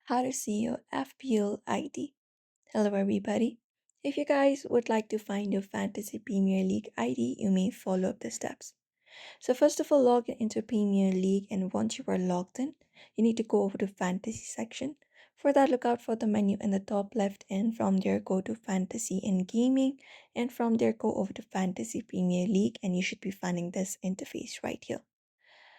how to see your FPL ID. Hello, everybody. If you guys would like to find your Fantasy Premier League ID, you may follow up the steps. So, first of all, log into Premier League, and once you are logged in, you need to go over to Fantasy section. For that, look out for the menu in the top left, and from there, go to Fantasy and Gaming, and from there, go over to Fantasy Premier League, and you should be finding this interface right here.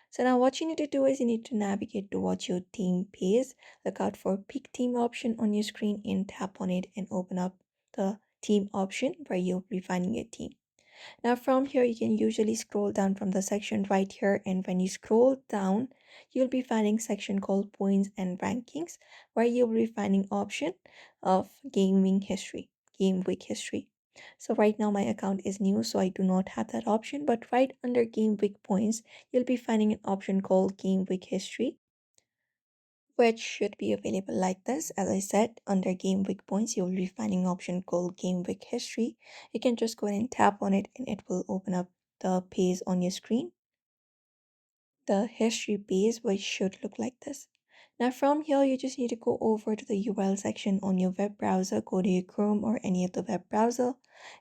So now what you need to do is you need to navigate towards your team page. Look out for pick team option on your screen and tap on it and open up the team option where you'll be finding your team. Now from here you can usually scroll down from the section right here, and when you scroll down you'll be finding section called points and rankings where you'll be finding option of game week history. So right now my account is new, so I do not have that option, but right under game week points you'll be finding an option called game week history, which should be available like this. As I said, under game week points, you will be finding an option called game week history. You can just go ahead and tap on it and it will open up the page on your screen, the history page, which should look like this. Now from here, you just need to go over to the URL section on your web browser, go to your Chrome or any of the web browser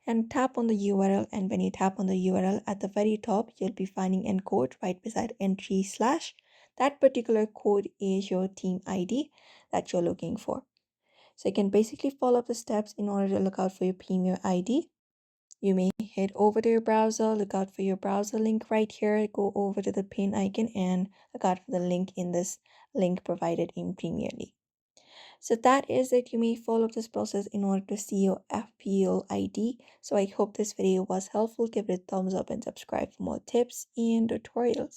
and tap on the URL. And when you tap on the URL at the very top, you'll be finding a code right beside entry slash. That particular code is your team ID that you're looking for. So you can basically follow the steps in order to look out for your Premier ID. You may head over to your browser, look out for your browser link right here, go over to the pin icon and look out for the link in this link provided in Premier League. So that is it. You may follow this process in order to see your FPL ID. So I hope this video was helpful. Give it a thumbs up and subscribe for more tips and tutorials.